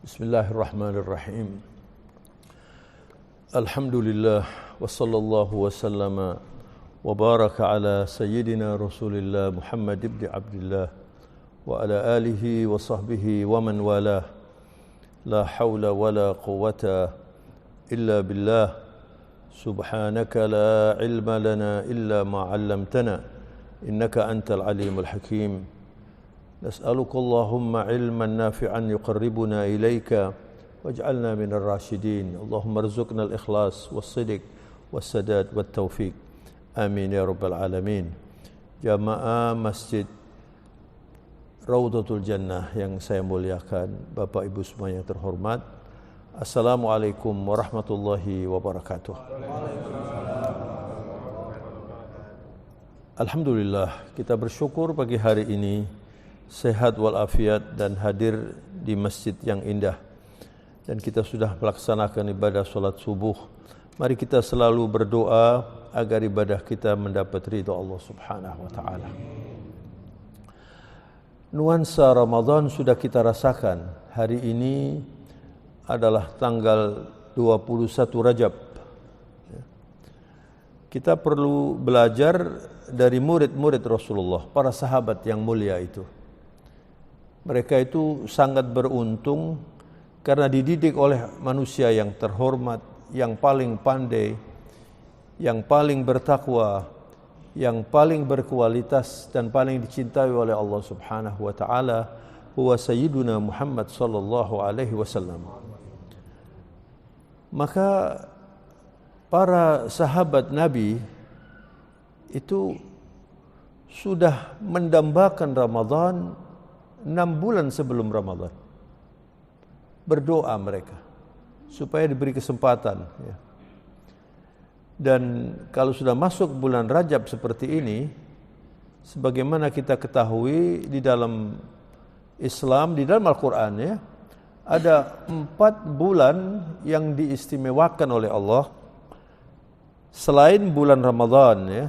Bismillahirrahmanirrahim. Alhamdulillah wa sallallahu wa sallama wa baraka ala sayyidina Rasulillah Muhammad ibn Abdullah wa ala alihi wa sahbihi wa man walah. La hawla wa la quwwata illa billah. Subhanaka la ilma lana illa ma 'allamtana innaka antal alimul hakim. نسألك اللهم علما نافعا يقربنا إليك واجعلنا من الراشدين اللهم ارزقنا الإخلاص والصدق والسداد والتوفيق آمين يا رب العالمين. Jamaah Masjid Raudhatul Jannah yang saya muliakan, Bapak Ibu semua yang terhormat, Assalamualaikum warahmatullahi wabarakatuh. Alhamdulillah, kita bersyukur pagi hari ini sehat walafiat dan hadir di masjid yang indah, dan kita sudah melaksanakan ibadah salat subuh. Mari kita selalu berdoa agar ibadah kita mendapat ridha Allah Subhanahu wa taala. Nuansa Ramadan sudah kita rasakan. Hari ini adalah tanggal 21 Rajab. Kita perlu belajar dari murid-murid Rasulullah, para sahabat yang mulia itu. Mereka itu sangat beruntung karena dididik oleh manusia yang terhormat, yang paling pandai, yang paling bertakwa, yang paling berkualitas dan paling dicintai oleh Allah Subhanahu wa taala, huwa sayyiduna Muhammad sallallahu alaihi wasallam. Maka para sahabat Nabi itu sudah mendambakan Ramadan 6 bulan sebelum Ramadan. Berdoa mereka supaya diberi kesempatan, ya. Dan kalau sudah masuk bulan Rajab seperti ini, sebagaimana kita ketahui di dalam Islam, di dalam Al-Quran, ya, ada 4 bulan yang diistimewakan oleh Allah selain bulan Ramadan, ya.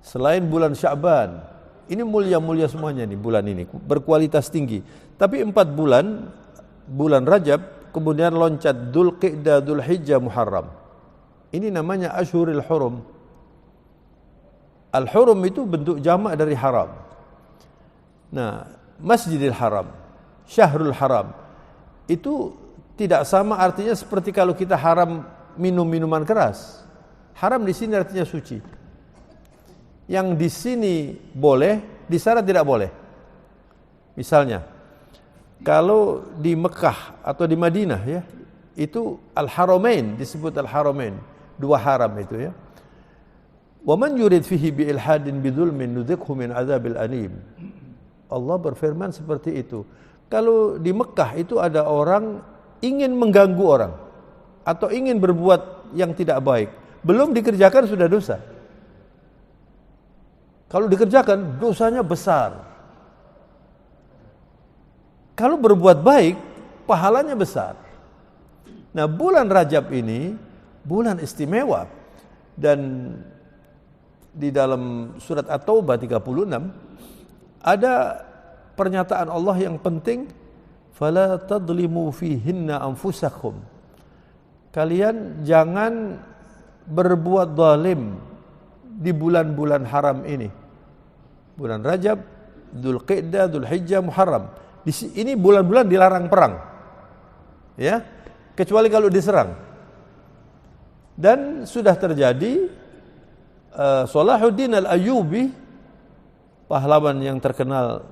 Selain bulan Sya'ban. Ini mulia-mulia semuanya nih bulan ini, berkualitas tinggi. Tapi 4 bulan, bulan Rajab, kemudian loncat Dzulqa'dah, Dzulhijjah, Muharram. Ini namanya Ashhurul Hurum. Al-Hurum itu bentuk jamak dari haram. Nah, Masjidil Haram, Syahrul Haram, itu tidak sama artinya seperti kalau kita haram minum minuman keras. Haram di sini artinya suci. Yang di sini boleh, di sana tidak boleh. Misalnya, kalau di Mekah atau di Madinah, ya, itu Al-Haramain, disebut Al-Haramain, 2 haram itu, ya. Wa man yurid fihi bi ilhadin bidzulmin nudzikhu min adzabil alim. Allah berfirman seperti itu. Kalau di Mekah itu ada orang ingin mengganggu orang atau ingin berbuat yang tidak baik, belum dikerjakan sudah dosa. Kalau dikerjakan, dosanya besar. Kalau berbuat baik, pahalanya besar. Nah, bulan Rajab ini bulan istimewa. Dan di dalam surat At-Taubah 36 ada pernyataan Allah yang penting, fala tadlimu fihinna anfusakum. Kalian jangan berbuat zalim di bulan-bulan haram ini. Bulan Rajab, Dzulqa'dah, Dzulhijjah, Muharram. Ini bulan-bulan dilarang perang. Ya, kecuali kalau diserang. Dan sudah terjadi Salahuddin Al-Ayyubi, pahlawan yang terkenal,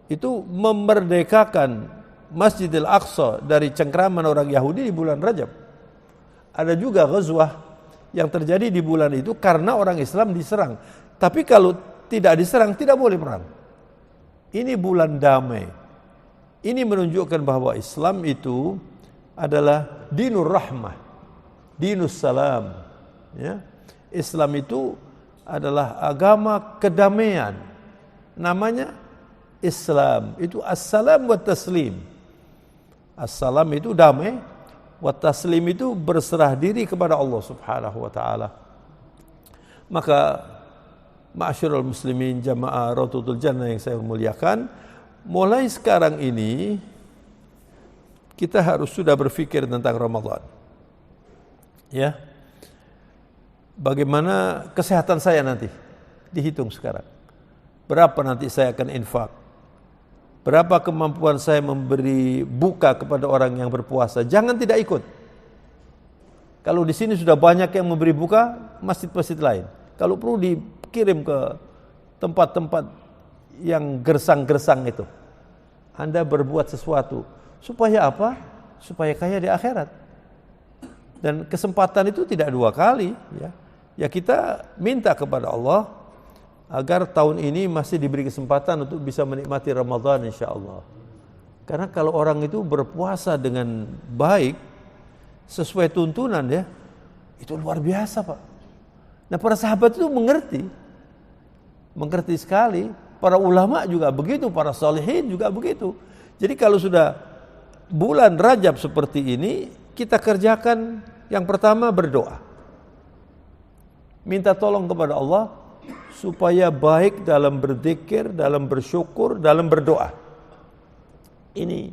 itu memerdekakan Masjidil Aqsa dari cengkraman orang Yahudi di bulan Rajab. Ada juga ghazwah yang terjadi di bulan itu karena orang Islam diserang. Tapi kalau tidak diserang, tidak boleh perang. Ini bulan damai. Ini menunjukkan bahwa Islam itu adalah dinur rahmah, dinus salam, ya. Islam itu adalah agama kedamaian. Namanya Islam. Itu assalam wa taslim. Assalam itu damai, wa taslim itu berserah diri kepada Allah Subhanahu wa taala. Maka Ma'asyiral muslimin, jamaah Raudhatul Jannah yang saya muliakan, mulai sekarang ini kita harus sudah berpikir tentang Ramadan. Ya. Bagaimana kesehatan saya nanti? Dihitung sekarang. Berapa nanti saya akan infak? Berapa kemampuan saya memberi buka kepada orang yang berpuasa? Jangan tidak ikut. Kalau di sini sudah banyak yang memberi buka, masjid-masjid lain. Kalau perlu dikirim ke tempat-tempat yang gersang-gersang itu. Anda berbuat sesuatu. Supaya apa? Supaya kaya di akhirat. Dan kesempatan itu tidak dua kali. Ya kita minta kepada Allah agar tahun ini masih diberi kesempatan untuk bisa menikmati Ramadan insyaAllah. Karena kalau orang itu berpuasa dengan baik, sesuai tuntunan ya, itu luar biasa Pak. Nah para sahabat itu mengerti sekali. Para ulama juga begitu, para salihin juga begitu. Jadi kalau sudah bulan Rajab seperti ini, kita kerjakan yang pertama berdoa. Minta tolong kepada Allah supaya baik dalam berzikir, dalam bersyukur, dalam berdoa. Ini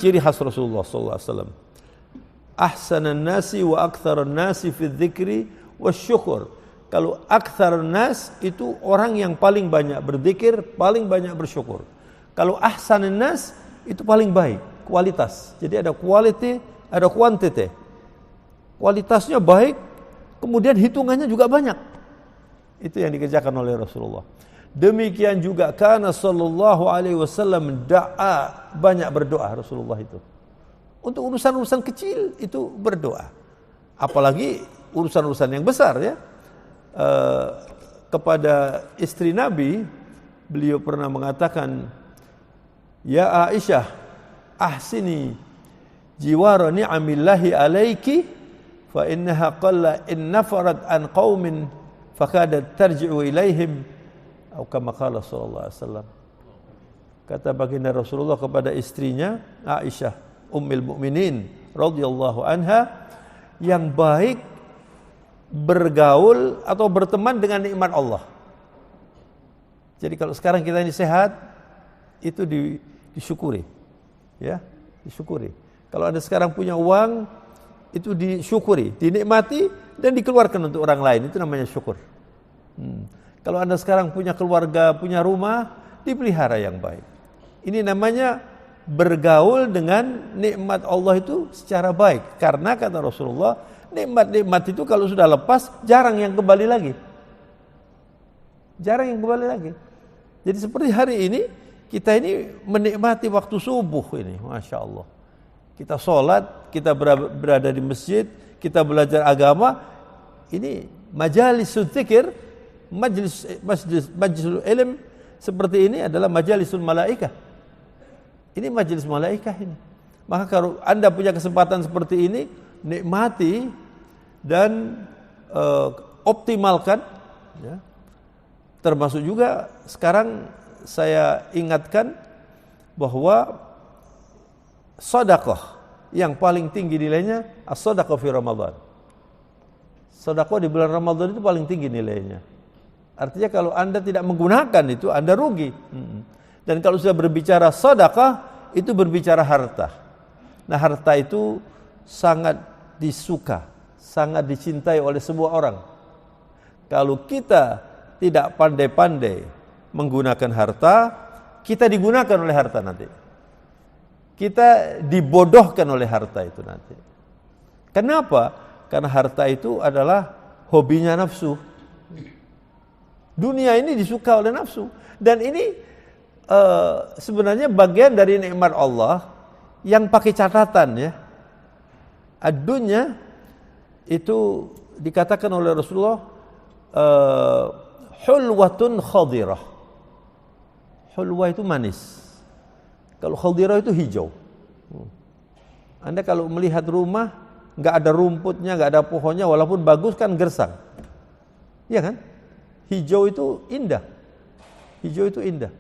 ciri khas Rasulullah SAW. Ahsanan nasi wa aktsaran nasi fi dzikri wasyukur. Kalau aktsaran nas itu orang yang paling banyak berzikir, paling banyak bersyukur. Kalau ahsanan nas itu paling baik, kualitas. Jadi ada quality, ada quantity. Kualitasnya baik, kemudian hitungannya juga banyak. Itu yang dikerjakan oleh Rasulullah. Demikian juga kana sallallahu alaihi wasallam da'a, banyak berdoa Rasulullah itu. Untuk urusan-urusan kecil itu berdoa. Apalagi urusan-urusan yang besar ya. Kepada istri Nabi, beliau pernah mengatakan, "Ya Aisyah, ahsini jiwara ni'amillahi alaiki, fa innaha qalla in nafarat an qaumin fakadat tarji'u ilaihim." Atau kama qala sallallahu alaihi wasallam. Kata baginda Rasulullah kepada istrinya Aisyah Ummul Mukminin radhiyallahu anha, yang baik bergaul atau berteman dengan nikmat Allah. Jadi kalau sekarang kita ini sehat, itu disyukuri. Ya, disyukuri. Kalau Anda sekarang punya uang, itu disyukuri, dinikmati dan dikeluarkan untuk orang lain, itu namanya syukur. Kalau Anda sekarang punya keluarga, punya rumah, dipelihara yang baik. Ini namanya bergaul dengan nikmat Allah itu secara baik. Karena kata Rasulullah, nikmat-nikmat itu kalau sudah lepas, jarang yang kembali lagi. Jarang yang kembali lagi. Jadi seperti hari ini, kita ini menikmati waktu subuh ini, Masya Allah. Kita sholat, kita berada di masjid, kita belajar agama. Ini majalisul dzikir, majlisul ilm seperti ini adalah majalisul malaikah. Ini majelis malaikah ini. Maka kalau Anda punya kesempatan seperti ini, nikmati dan optimalkan. Ya. Termasuk juga sekarang saya ingatkan bahwa sedekah yang paling tinggi nilainya as-sedekah fi Ramadan. Sedekah di bulan Ramadan itu paling tinggi nilainya. Artinya kalau Anda tidak menggunakan itu, Anda rugi. Dan kalau sudah berbicara sedekah, itu berbicara harta. Nah, harta itu sangat disuka, sangat dicintai oleh semua orang. Kalau kita tidak pandai-pandai menggunakan harta, kita digunakan oleh harta nanti. Kita dibodohkan oleh harta itu nanti. Kenapa? Karena harta itu adalah hobinya nafsu. Dunia ini disuka oleh nafsu. Dan ini sebenarnya bagian dari nikmat Allah yang pakai catatan ya. Ad-dunya itu dikatakan oleh Rasulullah hulwatun khadirah. Hulwa itu manis. Kalau khadirah itu hijau. Anda kalau melihat rumah nggak ada rumputnya, nggak ada pohonnya, walaupun bagus kan gersang. Iya kan? Hijau itu indah. Hijau itu indah.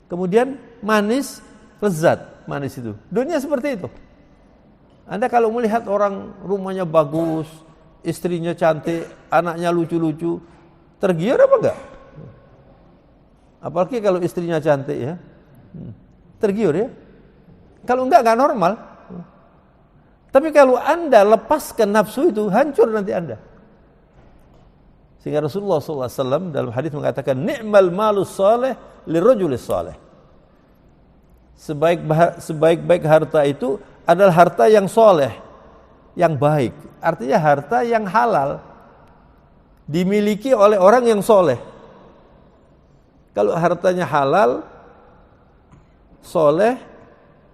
Kemudian manis, lezat manis itu. Dunia seperti itu. Anda kalau melihat orang rumahnya bagus, istrinya cantik, anaknya lucu-lucu, tergiur apa enggak? Apalagi kalau istrinya cantik ya. Tergiur ya. Kalau enggak normal. Tapi kalau Anda lepaskan nafsu itu, hancur nanti Anda. Sehingga Rasulullah SAW dalam hadis mengatakan, ni'mal malus saleh lirrajulis saleh. Sebaik-baik harta itu adalah harta yang soleh, yang baik. Artinya harta yang halal, dimiliki oleh orang yang soleh. Kalau hartanya halal, soleh,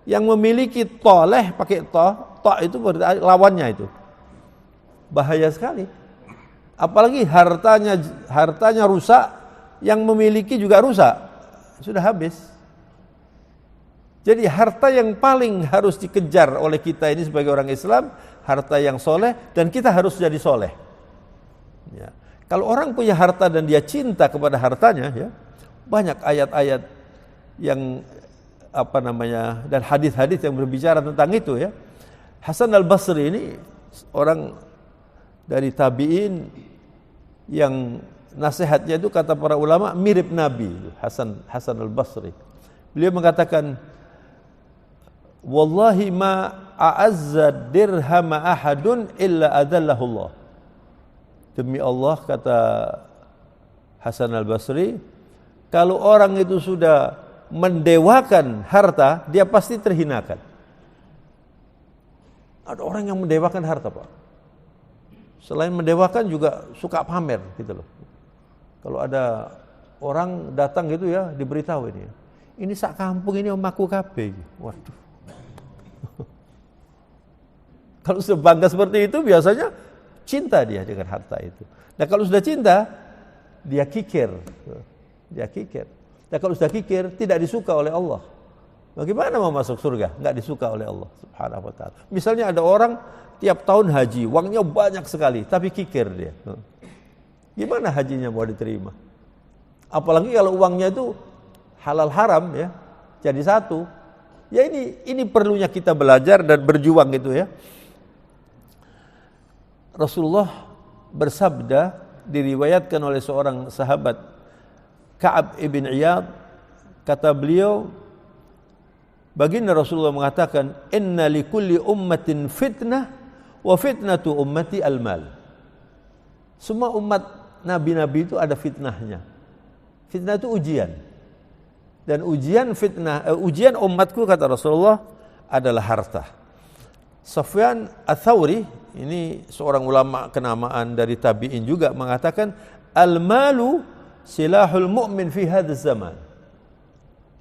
yang memiliki toleh pakai to itu berarti lawannya itu. Bahaya sekali. Apalagi hartanya rusak, yang memiliki juga rusak. Sudah habis. Jadi harta yang paling harus dikejar oleh kita ini sebagai orang Islam, harta yang soleh, dan kita harus jadi soleh. Ya. Kalau orang punya harta dan dia cinta kepada hartanya, ya, banyak ayat-ayat yang dan hadis-hadis yang berbicara tentang itu, ya. Hasan al-Basri ini orang dari tabi'in yang nasihatnya itu kata para ulama mirip Nabi. Hasan al-Basri. Beliau mengatakan, wallahi ma a'azza dirhama ahadun illa adallahu Allah. Demi Allah, kata Hasan al-Basri, kalau orang itu sudah mendewakan harta, dia pasti terhinakan. Ada orang yang mendewakan harta, Pak. Selain mendewakan juga suka pamer gitu loh. Kalau ada orang datang gitu ya, diberitahu ini sak kampung ini omaku kabeh. Waduh. Kalau sudah bangga seperti itu, biasanya cinta dia dengan harta itu. Nah kalau sudah cinta, dia kikir. Nah kalau sudah kikir, tidak disuka oleh Allah. Bagaimana mau masuk surga? Enggak disuka oleh Allah Subhanahu wa ta'ala. Misalnya ada orang tiap tahun haji, uangnya banyak sekali, tapi kikir dia. Gimana hajinya mau diterima? Apalagi kalau uangnya itu halal haram, ya, jadi satu. Ya ini perlunya kita belajar dan berjuang gitu, ya. Rasulullah bersabda, diriwayatkan oleh seorang sahabat Ka'ab ibn Iyad, kata beliau, baginda Rasulullah mengatakan, inna likulli ummatin fitnah wa fitnatu ummati al-mal. Semua umat nabi-nabi itu ada fitnahnya. Fitnah itu ujian. Dan ujian umatku, kata Rasulullah, adalah harta. Sufyan ats-Tsauri, ini seorang ulama kenamaan dari tabi'in juga, mengatakan, al-malu silahul mu'min fi hadzal zaman.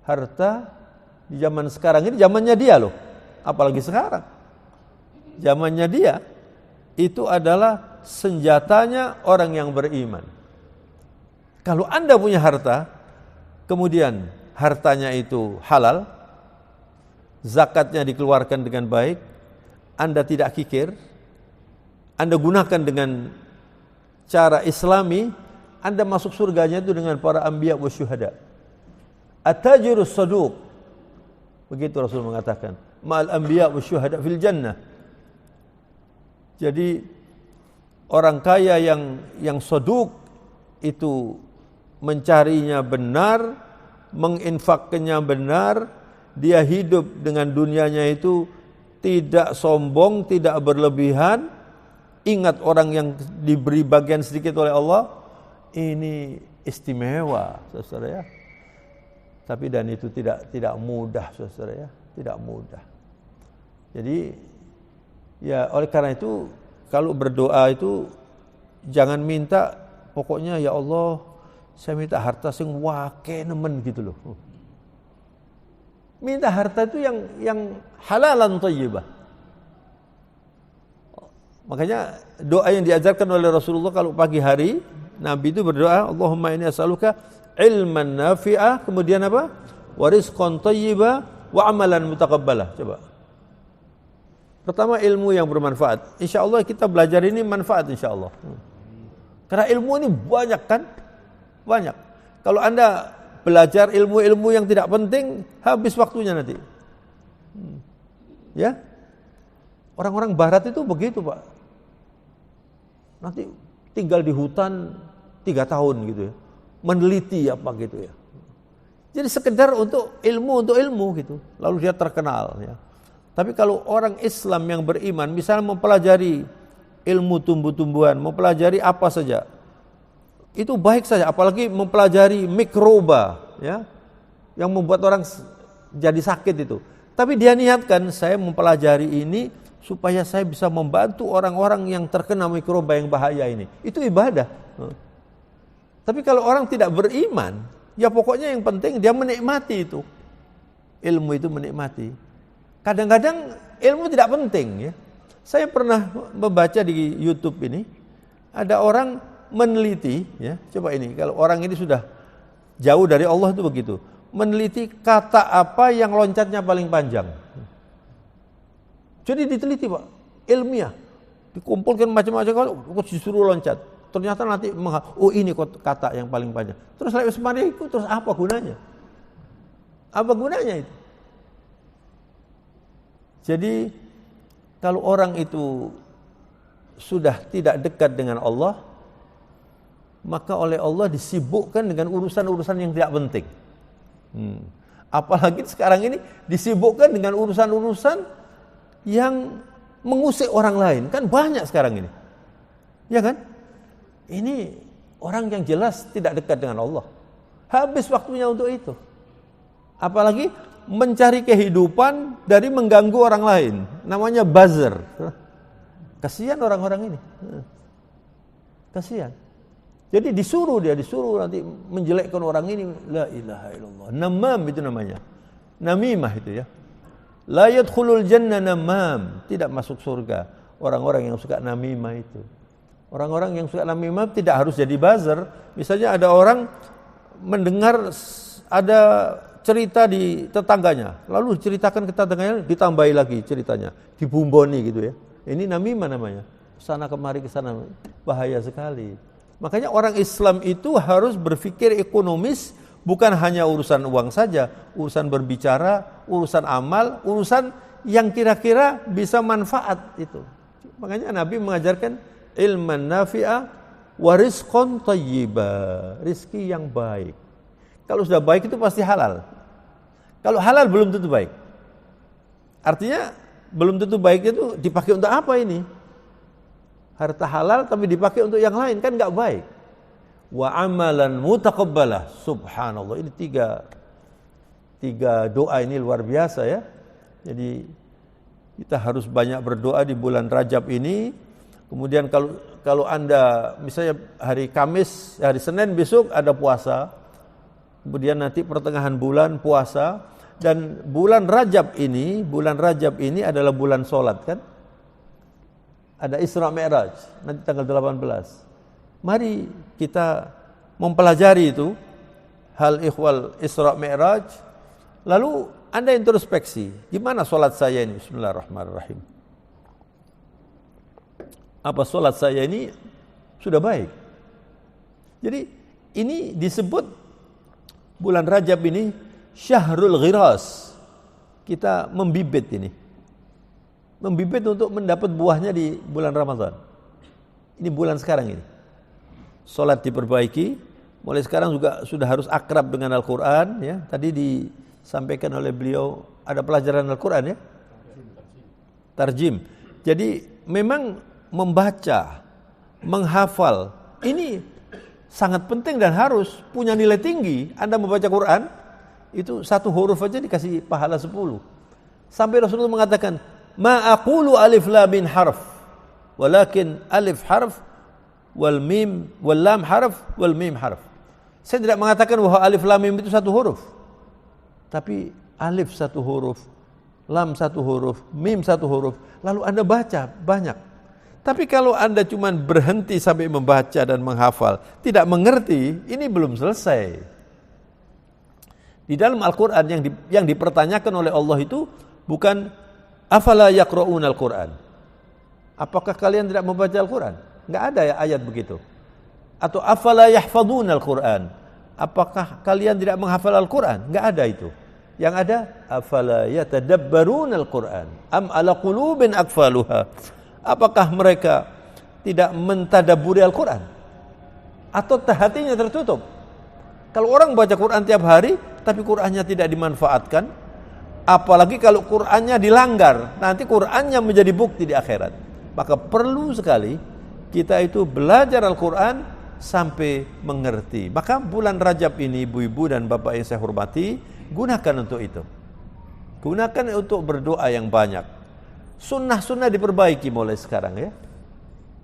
Harta di zaman sekarang ini zamannya dia loh. Apalagi sekarang. Zamannya dia itu adalah senjatanya orang yang beriman. Kalau Anda punya harta, kemudian hartanya itu halal, zakatnya dikeluarkan dengan baik, Anda tidak kikir, Anda gunakan dengan cara Islami, Anda masuk surganya itu dengan para anbiya wa syuhada. At-tajirus saduq, begitu Rasul mengatakan, ma'al anbiya wa syuhada fil jannah. Jadi orang kaya yang saduq itu mencarinya benar, menginfakkannya benar, dia hidup dengan dunianya itu tidak sombong, tidak berlebihan. Ingat orang yang diberi bagian sedikit oleh Allah, ini istimewa, saudara, ya. Tapi dan itu tidak mudah, saudara, ya, tidak mudah. Jadi ya oleh karena itu kalau berdoa itu jangan minta pokoknya ya Allah saya minta harta sing wake nemen gitu loh. Minta harta itu yang halalan thayyibah. Makanya doa yang diajarkan oleh Rasulullah kalau pagi hari, Nabi itu berdoa, Allahumma inni as'aluka ilman nafi'ah, kemudian apa? Wa rizqan thayyiba wa amalan mutaqabbalah. Coba. Pertama ilmu yang bermanfaat. Insyaallah kita belajar ini manfaat insyaallah. Karena ilmu ini banyak kan? Banyak. Kalau Anda belajar ilmu-ilmu yang tidak penting, habis waktunya nanti. Ya? Orang-orang barat itu begitu, Pak. Nanti tinggal di hutan 3 tahun gitu ya. Meneliti apa gitu ya. Jadi sekedar untuk ilmu gitu. Lalu dia terkenal ya. Tapi kalau orang Islam yang beriman, misalnya mempelajari ilmu tumbuh-tumbuhan, mempelajari apa saja, itu baik saja. Apalagi mempelajari mikroba, ya, yang membuat orang jadi sakit itu. Tapi dia niatkan, saya mempelajari ini supaya saya bisa membantu orang-orang yang terkena mikroba yang bahaya ini. Itu ibadah. Tapi kalau orang tidak beriman, ya pokoknya yang penting dia menikmati itu. Ilmu itu menikmati. Kadang-kadang ilmu tidak penting, ya. Saya pernah membaca di YouTube ini, ada orang meneliti, ya. Coba ini, kalau orang ini sudah jauh dari Allah itu begitu, meneliti kata apa yang loncatnya paling panjang. Jadi diteliti, Pak, ilmiah, dikumpulkan macam-macam, disuruh loncat. Ternyata nanti ini kata yang paling panjang. Terus lewat semari itu, terus apa gunanya? Apa gunanya itu? Jadi kalau orang itu sudah tidak dekat dengan Allah, maka oleh Allah disibukkan dengan urusan-urusan yang tidak penting. Apalagi sekarang ini disibukkan dengan urusan-urusan yang mengusik orang lain. Kan banyak sekarang ini. Ya kan? Ini orang yang jelas tidak dekat dengan Allah. Habis waktunya untuk itu. Apalagi mencari kehidupan dari mengganggu orang lain. Namanya buzzer. Kasihan orang-orang ini. Kasihan. Jadi disuruh nanti menjelekkan orang ini. La ilaha illallah. Namam itu namanya. Namimah itu, ya. La yadkhulul jannah namam. Tidak masuk surga orang-orang yang suka namimah itu. Orang-orang yang suka namimah tidak harus jadi buzzer. Misalnya ada orang mendengar ada cerita di tetangganya, lalu diceritakan ke tetangganya, ditambahi lagi ceritanya, dibumboni gitu, ya. Ini namimah namanya. Sana kemari ke sana, bahaya sekali. Makanya orang Islam itu harus berpikir ekonomis, bukan hanya urusan uang saja, urusan berbicara, urusan amal, urusan yang kira-kira bisa manfaat itu. Makanya Nabi mengajarkan ilman nafi'a wa rizqan thayyiba, rizki yang baik. Kalau sudah baik itu pasti halal. Kalau halal belum tentu baik. Artinya belum tentu baik itu dipakai untuk apa ini? Harta halal tapi dipakai untuk yang lain, kan enggak baik. Wa amalan mutaqabbalah. Subhanallah, ini tiga doa ini luar biasa, ya. Jadi kita harus banyak berdoa di bulan Rajab ini. Kemudian kalau Anda misalnya hari Kamis, hari Senin besok ada puasa. Kemudian nanti pertengahan bulan puasa, dan bulan Rajab ini adalah bulan solat, kan? Ada Isra Mi'raj nanti tanggal 18. Mari kita mempelajari itu, hal ikhwal Isra Mi'raj. Lalu Anda introspeksi, gimana solat saya ini? Bismillahirrahmanirrahim. Apa solat saya ini sudah baik? Jadi ini disebut bulan Rajab ini syahrul ghiras. Kita membibit ini. Membibit untuk mendapat buahnya di bulan Ramadan. Ini bulan sekarang ini. Salat diperbaiki, mulai sekarang juga sudah harus akrab dengan Al-Qur'an, ya. Tadi disampaikan oleh beliau ada pelajaran Al-Qur'an, ya. Tarjim. Jadi memang membaca, menghafal ini sangat penting dan harus punya nilai tinggi. Anda membaca Quran, itu satu huruf aja dikasih pahala 10. Sampai Rasulullah mengatakan, ma aqulu alif lam min harf, walakin alif harf wal mim wal lam harf wal mim harf. Saya tidak mengatakan bahwa alif lam mim itu satu huruf. Tapi alif satu huruf, lam satu huruf, mim satu huruf. Lalu Anda baca banyak. Tapi kalau Anda cuma berhenti sampai membaca dan menghafal, tidak mengerti, ini belum selesai. Di dalam Al-Quran yang dipertanyakan oleh Allah itu bukan afala yaqra'una al-Quran. Apakah kalian tidak membaca Al-Quran? Enggak ada ya ayat begitu. Atau afala yahfaduna al-Quran. Apakah kalian tidak menghafal Al-Quran? Enggak ada itu. Yang ada afala yatadabbaruna al-Quran am ala qulubin aqfaluha. Apakah mereka tidak mentadabburi Al-Quran? Atau hatinya tertutup? Kalau orang baca Quran tiap hari, tapi Qurannya tidak dimanfaatkan, Apalagi kalau Qur'annya dilanggar, nanti Qur'annya menjadi bukti di akhirat. Maka perlu sekali kita itu belajar Al-Quran sampai mengerti. Maka bulan Rajab ini, ibu-ibu dan bapak yang saya hormati, gunakan untuk itu. Gunakan untuk berdoa yang banyak. Sunnah-sunnah diperbaiki mulai sekarang ya.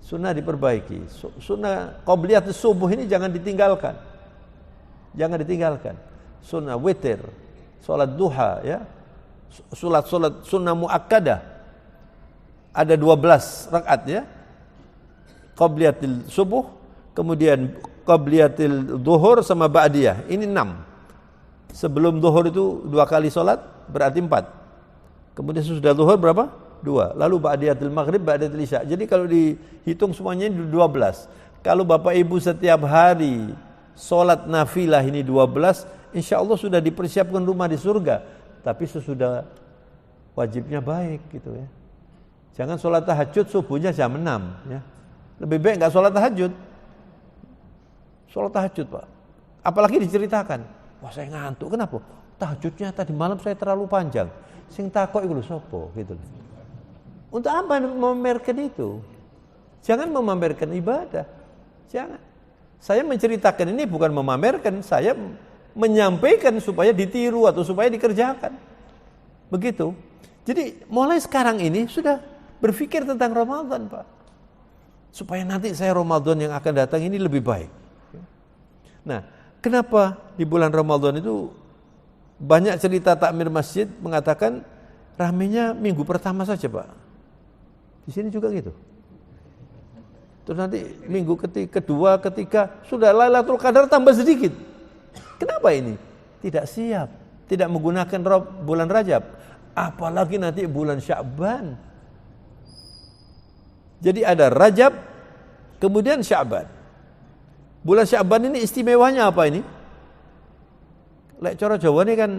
Sunnah diperbaiki. Sunnah qabliyat subuh ini jangan ditinggalkan. Jangan ditinggalkan. Sunnah witir, salat duha ya. Salat sunnah muakkadah. Ada 12 rakaat ya. Qabliyatil subuh, kemudian qabliyatil zuhur sama ba'diyah. Ini 6. Sebelum zuhur itu 2 kali salat berarti 4. Kemudian sudah zuhur berapa? 2. Lalu ba'diyatil maghrib, ba'diyatil isya. Jadi kalau dihitung semuanya 12. Kalau Bapak Ibu setiap hari salat nafilah ini 12, insyaallah sudah dipersiapkan rumah di surga. Tapi sesudah wajibnya baik gitu ya. Jangan salat tahajud subuhnya jam 6 ya. Lebih baik enggak salat tahajud. Salat tahajud, Pak. Apalagi diceritakan, wah saya ngantuk. Kenapa? Tahajudnya tadi malam saya terlalu panjang. Sing takok iku lho sapa gitu. Untuk apa memamerkan itu? Jangan memamerkan ibadah. Jangan. Saya menceritakan ini bukan memamerkan, saya menyampaikan supaya ditiru atau supaya dikerjakan. Begitu. Jadi mulai sekarang ini sudah berpikir tentang Ramadan, Pak. Supaya nanti saya Ramadan yang akan datang ini lebih baik. Nah, kenapa di bulan Ramadan itu banyak cerita takmir masjid mengatakan ramenya minggu pertama saja, Pak. Di sini juga gitu. Terus nanti minggu kedua, ketiga sudah Lailatul Qadar tambah sedikit. Kenapa ini? Tidak siap, tidak menggunakan bulan Rajab, apalagi nanti bulan Sya'ban. Jadi ada Rajab, kemudian Sya'ban. Bulan Sya'ban ini istimewanya apa ini? Lek cara Jawa ini kan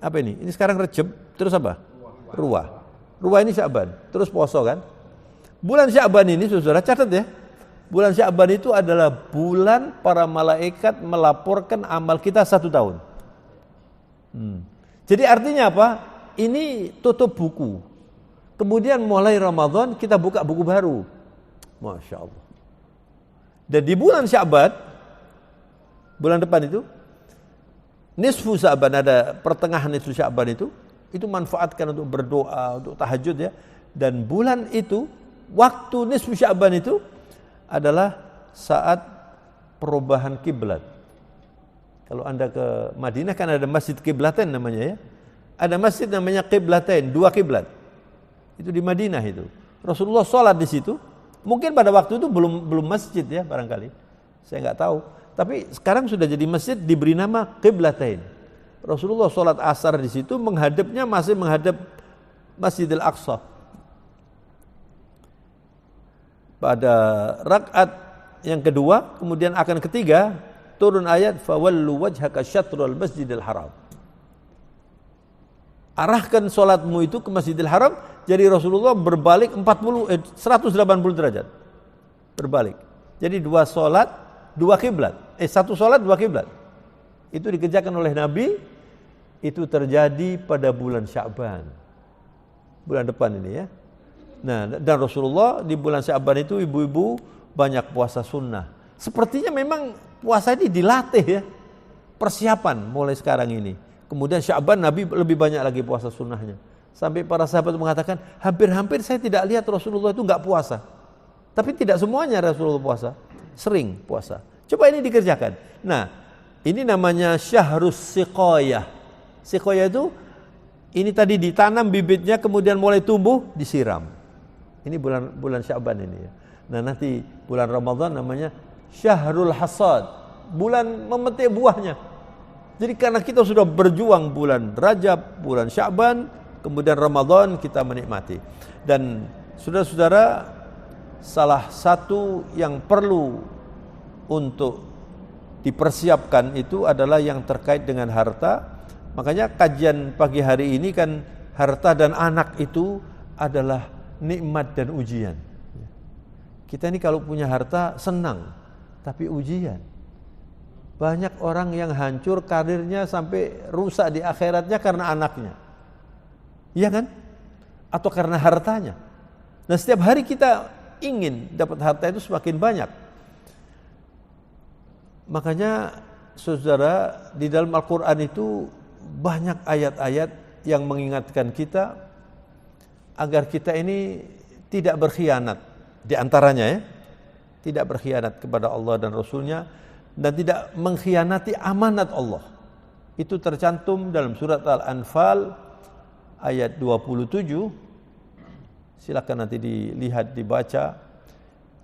apa ini? Ini sekarang Rejab, terus apa? Ruah. Ruah ini Sya'ban, terus poso kan? Bulan Sya'ban ini saudara catat ya. Bulan Sya'ban itu adalah bulan para malaikat melaporkan amal kita 1 tahun. Jadi artinya apa? Ini tutup buku. Kemudian mulai Ramadan kita buka buku baru. Masya Allah. Dan di bulan Sya'ban, bulan depan itu, nisfu Sya'ban, ada pertengahan nisfu Sya'ban itu manfaatkan untuk berdoa, untuk tahajud ya. Dan bulan itu, waktu nisfu Sya'ban itu adalah saat perubahan kiblat. Kalau Anda ke Madinah kan ada Masjid Kiblatain namanya ya. Ada masjid namanya Kiblatain, 2 kiblat. Itu di Madinah itu. Rasulullah sholat di situ. Mungkin pada waktu itu belum masjid ya barangkali. Saya nggak tahu. Tapi sekarang sudah jadi masjid, diberi nama Kiblatain. Rasulullah sholat asar di situ, menghadapnya masih menghadap Masjidil Aqsa. Pada rakaat yang kedua, kemudian akan ketiga, turun ayat fawallu wajhaka syatrul Masjidil Haram. Arahkan solatmu itu ke Masjidil Haram. Jadi Rasulullah berbalik 180 derajat. Berbalik. Jadi 2 solat, 2 kiblat. 1 solat, 2 kiblat. Itu dikerjakan oleh Nabi. Itu terjadi pada bulan Sya'ban. Bulan depan ini ya. Nah, dan Rasulullah di bulan Sya'ban itu ibu-ibu banyak puasa sunnah. Sepertinya memang puasa ini dilatih ya. Persiapan mulai sekarang ini. Kemudian Sya'ban Nabi lebih banyak lagi puasa sunnahnya. Sampai para sahabat mengatakan, hampir-hampir saya tidak lihat Rasulullah itu enggak puasa. Tapi tidak semuanya Rasulullah puasa. Sering puasa. Coba ini dikerjakan. Nah, ini namanya syahrus siqayah. Siqayah itu, ini tadi ditanam bibitnya, kemudian mulai tumbuh, disiram. Ini bulan Sya'ban ini ya. Nah nanti bulan Ramadan namanya syahrul hasad. Bulan memetik buahnya. Jadi karena kita sudah berjuang bulan Rajab, bulan Sya'ban, kemudian Ramadan kita menikmati. Dan saudara-saudara, salah satu yang perlu untuk dipersiapkan itu adalah yang terkait dengan harta. Makanya kajian pagi hari ini kan harta dan anak itu adalah nikmat dan ujian. Kita ini kalau punya harta senang, tapi ujian. Banyak orang yang hancur karirnya sampai rusak di akhiratnya karena anaknya. Iya kan? Atau karena hartanya. Nah, setiap hari kita ingin dapat harta itu semakin banyak. Makanya saudara, di dalam Al-Quran itu banyak ayat-ayat yang mengingatkan kita agar kita ini tidak berkhianat. Di antaranya ya, tidak berkhianat kepada Allah dan Rasulnya, dan tidak mengkhianati amanat Allah. Itu tercantum dalam surat Al-Anfal ayat 27. Silakan nanti dilihat, dibaca.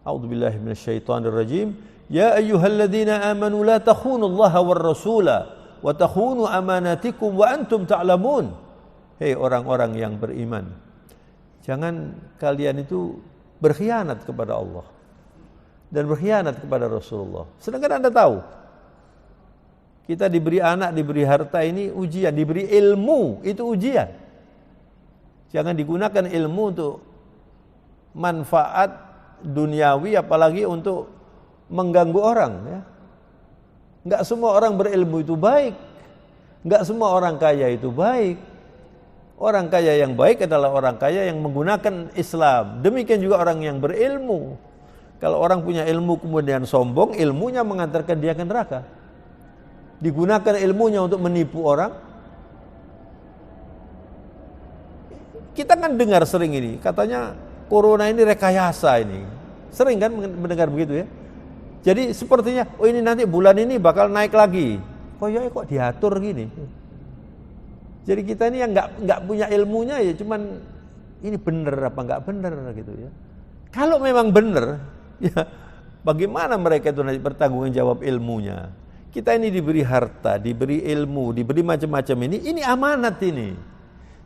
A'udzubillahi minasyaitonirrajim. Ya ayyuhalladzina amanu la takhunullaha war rasula wa takhunu amanatikum wa antum ta'lamun. Hei orang-orang yang beriman, jangan kalian itu berkhianat kepada Allah dan berkhianat kepada Rasulullah. Sedangkan Anda tahu, kita diberi anak, diberi harta ini ujian, diberi ilmu itu ujian. Jangan digunakan ilmu untuk manfaat duniawi, apalagi untuk mengganggu orang ya. Enggak semua orang berilmu itu baik. Enggak semua orang kaya itu baik. Orang kaya yang baik adalah orang kaya yang menggunakan Islam. Demikian juga orang yang berilmu. Kalau orang punya ilmu kemudian sombong, ilmunya mengantarkan dia ke neraka. Digunakan ilmunya untuk menipu orang. Kita kan dengar sering ini, katanya corona ini rekayasa ini. Sering kan mendengar begitu ya. Jadi sepertinya, oh ini nanti bulan ini bakal naik lagi. Kok diatur gini. Jadi kita ini yang nggak punya ilmunya ya, cuman ini bener apa nggak bener gitu ya. Kalau memang bener, ya bagaimana mereka itu nanti bertanggung jawab ilmunya? Kita ini diberi harta, diberi ilmu, diberi macam-macam ini amanat ini.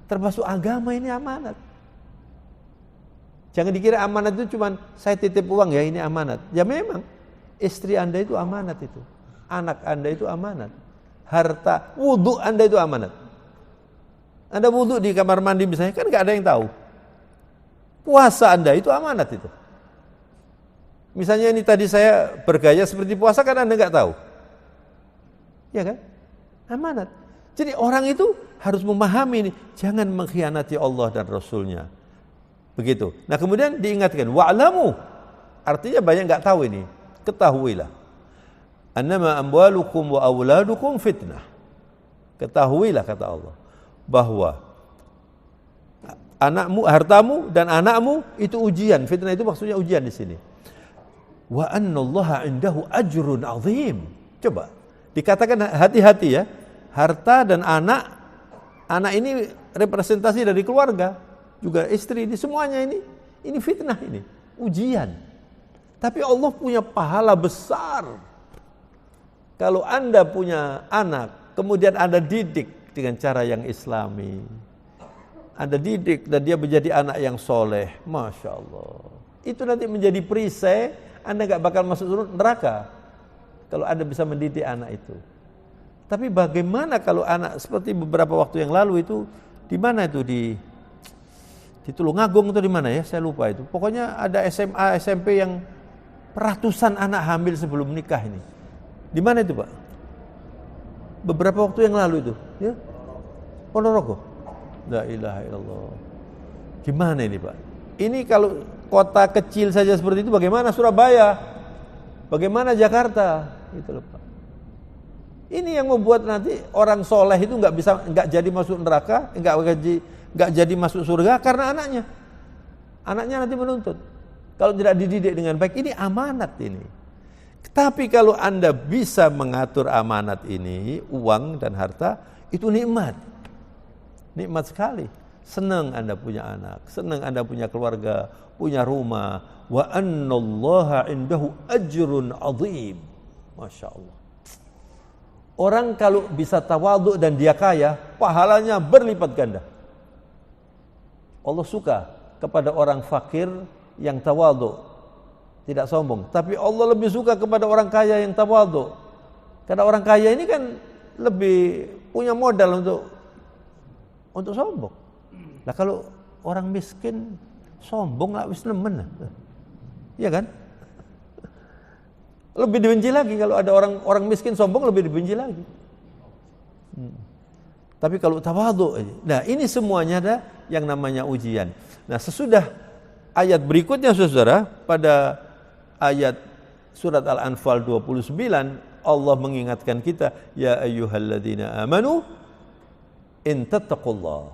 Termasuk agama ini amanat. Jangan dikira amanat itu cuman saya titip uang ya, ini amanat. Ya memang. Istri Anda itu amanat itu. Anak Anda itu amanat. Harta, wudhu Anda itu amanat. Anda wudhu di kamar mandi misalnya, kan gak ada yang tahu. Puasa Anda itu amanat itu. Misalnya ini tadi saya bergaya seperti puasa, kan Anda gak tahu. Ya kan? Amanat. Jadi orang itu harus memahami ini. Jangan mengkhianati Allah dan Rasulnya. Begitu. Nah kemudian diingatkan, wa'lamu. Artinya banyak gak tahu ini. Ketahuilah, annama amwalukum wa auladukum fitnah. Ketahuilah kata Allah bahwa anakmu, hartamu dan anakmu itu ujian. Fitnah itu maksudnya ujian di sini. Wa annallaha indahu ajrun azim. Coba dikatakan hati-hati ya. Harta dan anak ini representasi dari keluarga, juga istri, ini semuanya ini fitnah, ini ujian. Tapi Allah punya pahala besar. Kalau Anda punya anak, kemudian Anda didik dengan cara yang islami. Anda didik dan dia menjadi anak yang soleh. Masya Allah. Itu nanti menjadi perisai, Anda gak bakal masuk neraka. Kalau Anda bisa mendidik anak itu. Tapi bagaimana kalau anak, seperti beberapa waktu yang lalu itu, di mana itu? Di Tulungagung itu di mana ya? Saya lupa itu. Pokoknya ada SMA, SMP yang ratusan anak hamil sebelum nikah ini. Di mana itu Pak? Beberapa waktu yang lalu itu, ya? Ponorogo. La ilaha illallah. Gimana ini Pak? Ini kalau kota kecil saja seperti itu, bagaimana Surabaya? Bagaimana Jakarta? Itu loh Pak. Ini yang membuat nanti orang soleh itu nggak jadi masuk neraka, nggak jadi masuk surga karena anaknya nanti menuntut. Kalau tidak dididik dengan baik, ini amanat ini. Tapi kalau Anda bisa mengatur amanat ini, uang dan harta, itu nikmat. Nikmat sekali. Senang Anda punya anak, senang Anda punya keluarga, punya rumah. Wa annallaha indahu ajrun azim. Masya Allah. Orang kalau bisa tawadhu dan dia kaya, pahalanya berlipat ganda. Allah suka kepada orang fakir yang tawadhu, tidak sombong. Tapi Allah lebih suka kepada orang kaya yang tawadhu. Karena orang kaya ini kan lebih punya modal untuk sombong. Nah kalau orang miskin sombong, wis nemen. Iya kan? Lebih dibenci lagi kalau ada orang miskin sombong, lebih dibenci lagi. Tapi kalau tawadhu, nah ini semuanya ada yang namanya ujian. Nah, sesudah ayat berikutnya saudara, pada ayat surat Al-Anfal 29, Allah mengingatkan kita, ya ayyuhalladzina amanu in tattaqullah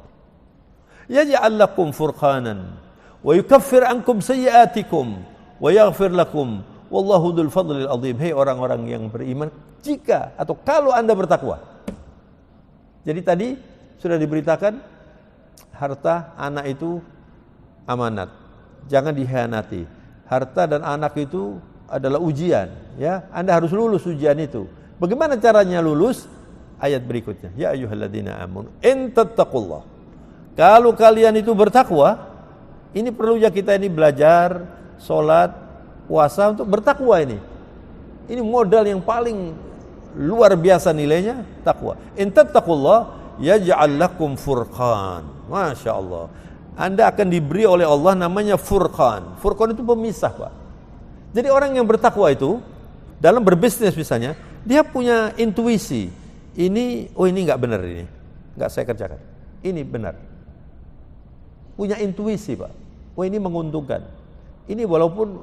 yaj'al lakum furqanan wa yukaffir ankum sayyi'atikum wa yaghfir lakum wallahu dzul fadlil azim. Hei orang-orang yang beriman, jika atau kalau Anda bertakwa. Jadi tadi sudah diberitakan harta anak itu amanat, jangan dikhianati. Harta dan anak itu adalah ujian, ya. Anda harus lulus ujian itu. Bagaimana caranya lulus? Ayat berikutnya, ya ayyuhalladzina amanu in tattaqullah. Kalau kalian itu bertakwa, ini perlu ya kita ini belajar salat, puasa untuk bertakwa ini. Ini modal yang paling luar biasa nilainya, takwa. In tattaqullah yaj'al lakum furqan. Masya Allah. Anda akan diberi oleh Allah namanya furqan. Furqan itu pemisah, Pak. Jadi orang yang bertakwa itu dalam berbisnis misalnya, dia punya intuisi. Ini, oh ini nggak benar ini, nggak saya kerjakan. Ini benar. Punya intuisi, Pak. Oh ini menguntungkan. Ini walaupun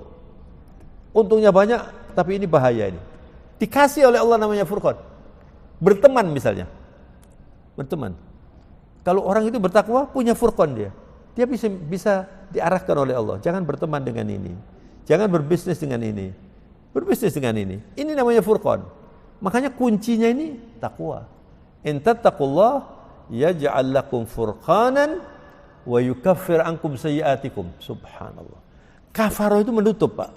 untungnya banyak, tapi ini bahaya ini. Dikasih oleh Allah namanya furqan. Berteman misalnya. Berteman. Kalau orang itu bertakwa, punya furqan dia. Dia bisa diarahkan oleh Allah. Jangan berteman dengan ini. Jangan berbisnis dengan ini. Berbisnis dengan ini. Ini namanya furqan. Makanya kuncinya ini takwa. In tattaqullah yaj'al lakum furqanan wa yukaffir ankum sayyi'atikum. Subhanallah. Kafarah itu menutup, Pak.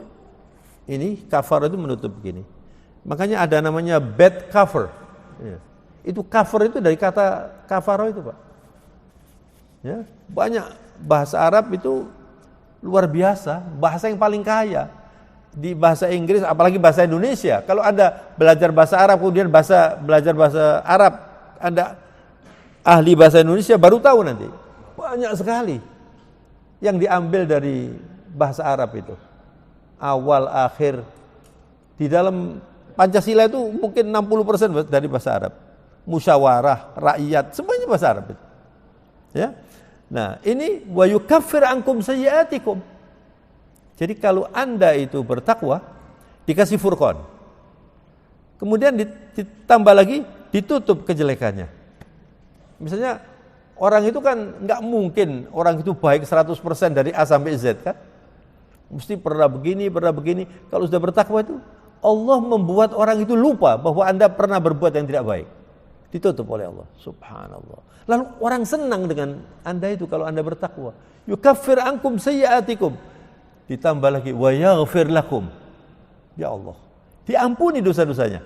Ini kafarah itu menutup begini. Makanya ada namanya bad cover. Ya. Itu cover itu dari kata kafarah itu, Pak. Ya, banyak bahasa Arab itu luar biasa, bahasa yang paling kaya. Di bahasa Inggris, apalagi bahasa Indonesia. Kalau Anda belajar bahasa Arab, kemudian belajar bahasa Arab, Anda ahli bahasa Indonesia, baru tahu nanti. Banyak sekali yang diambil dari bahasa Arab itu. Awal, akhir. Di dalam Pancasila itu mungkin 60% dari bahasa Arab. Musyawarah, rakyat, semuanya bahasa Arab itu. Ya. Nah, ini wa yukaffir ankum sayyi'atikum. Jadi kalau Anda itu bertakwa, dikasih furqan. Kemudian ditambah lagi, ditutup kejelekannya. Misalnya orang itu kan enggak mungkin orang itu baik 100% dari A sampai Z kan? Mesti pernah begini. Kalau sudah bertakwa itu, Allah membuat orang itu lupa bahwa Anda pernah berbuat yang tidak baik. Ditutup oleh Allah. Subhanallah. Lalu orang senang dengan Anda itu kalau Anda bertakwa. Yukaffir ankum sayyi'atikum. Ditambah lagi wa yaghfir lakum. Ya Allah, diampuni dosa-dosanya.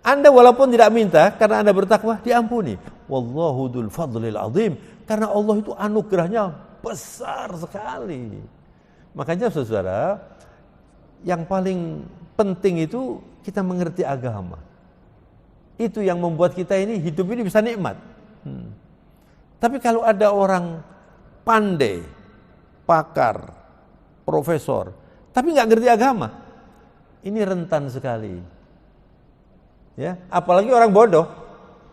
Anda walaupun tidak minta, karena Anda bertakwa, diampuni. Wallahu dzul fadlil azim. Karena Allah itu anugerahnya besar sekali. Makanya saudara, yang paling penting itu kita mengerti agama. Itu yang membuat kita ini hidup ini bisa nikmat. Tapi kalau ada orang pandai, pakar, profesor, tapi nggak ngerti agama, ini rentan sekali. Ya, apalagi orang bodoh,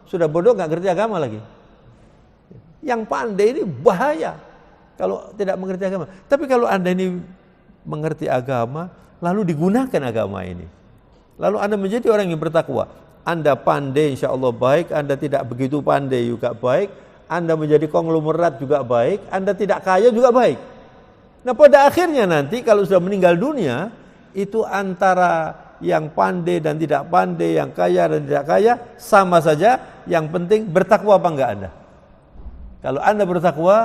sudah bodoh nggak ngerti agama lagi. Yang pandai ini bahaya kalau tidak mengerti agama. Tapi kalau Anda ini mengerti agama, lalu digunakan agama ini, lalu Anda menjadi orang yang bertakwa. Anda pandai, insya Allah baik. Anda tidak begitu pandai juga baik. Anda menjadi konglomerat juga baik. Anda tidak kaya juga baik. Nah pada akhirnya nanti kalau sudah meninggal dunia, itu antara yang pandai dan tidak pandai, yang kaya dan tidak kaya, sama saja. Yang penting bertakwa apa enggak Anda. Kalau Anda bertakwa,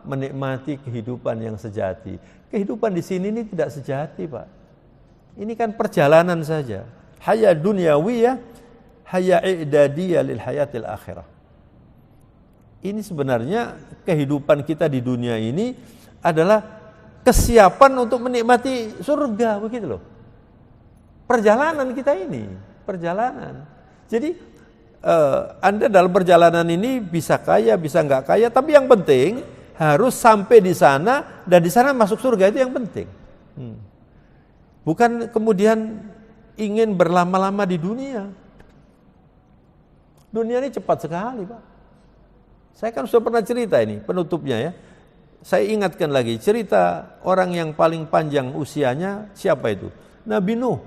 menikmati kehidupan yang sejati. Kehidupan di sini ini tidak sejati, Pak. Ini kan perjalanan saja. Haya dunyawiyah, haya i'dadiyah lil hayatil akhirah. Ini sebenarnya kehidupan kita di dunia ini adalah kesiapan untuk menikmati surga, begitu loh. Perjalanan kita ini, perjalanan. Jadi Anda dalam perjalanan ini bisa kaya, bisa enggak kaya, tapi yang penting harus sampai di sana dan di sana masuk surga, itu yang penting. Bukan kemudian ingin berlama-lama di dunia. Dunia ini cepat sekali, Pak. Saya kan sudah pernah cerita ini penutupnya ya. Saya ingatkan lagi cerita orang yang paling panjang usianya siapa itu? Nabi Nuh.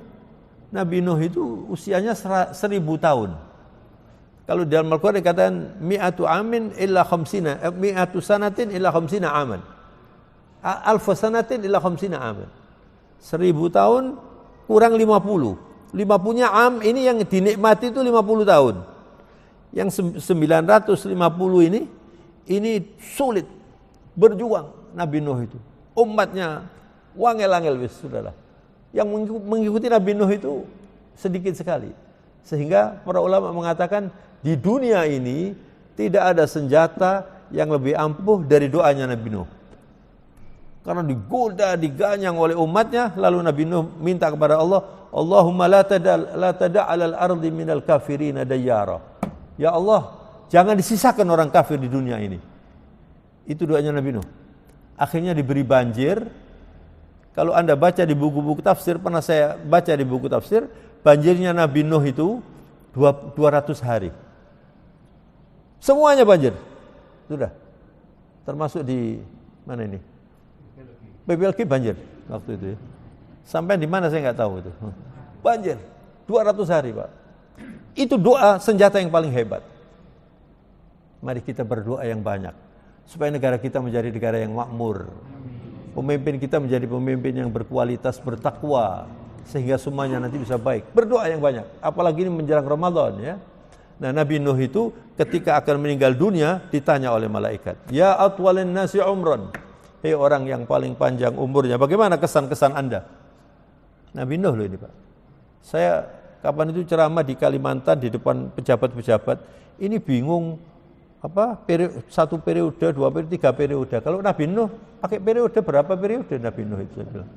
Nabi Nuh itu usianya 1000 tahun. Kalau dalam Al-Quran dikatakan mi'atu amin illa khamsina, mi'atu sanatin illa khamsina aman. Alfa sanatin illa khamsina aman. 1000 tahun kurang 50. 50-nya am ini yang dinikmati itu 50 tahun. Yang 950 ini sulit berjuang Nabi Nuh itu. Umatnya wangel-angel wis sudahlah. Yang mengikuti Nabi Nuh itu sedikit sekali. Sehingga para ulama mengatakan di dunia ini tidak ada senjata yang lebih ampuh dari doanya Nabi Nuh. Karena digoda, diganyang oleh umatnya, lalu Nabi Nuh minta kepada Allah, Allahumma la tada' alal ardi minal kafirina dayyara. Ya Allah, jangan disisakan orang kafir di dunia ini. Itu doanya Nabi Nuh. Akhirnya diberi banjir. Kalau Anda baca di buku-buku tafsir, pernah saya baca di buku tafsir, banjirnya Nabi Nuh itu 200 hari. Semuanya banjir. Sudah. Termasuk di mana ini? PPLG banjir waktu itu ya. Sampai di mana saya nggak tahu itu. Banjir. 200 hari, Pak. Itu doa senjata yang paling hebat. Mari kita berdoa yang banyak supaya negara kita menjadi negara yang makmur. Pemimpin kita menjadi pemimpin yang berkualitas, bertakwa, sehingga semuanya nanti bisa baik. Berdoa yang banyak, apalagi ini menjelang Ramadan ya. Nah, Nabi Nuh itu ketika akan meninggal dunia ditanya oleh malaikat, "Ya atwalin nasi umran." Hei orang yang paling panjang umurnya, bagaimana kesan-kesan Anda? Nabi Nuh loh ini, Pak. Saya kapan itu ceramah di Kalimantan di depan pejabat-pejabat, ini bingung satu periode, 2 periode, 3 periode. Kalau Nabi Nuh pakai periode, berapa periode Nabi Nuh itu? Saya bilang.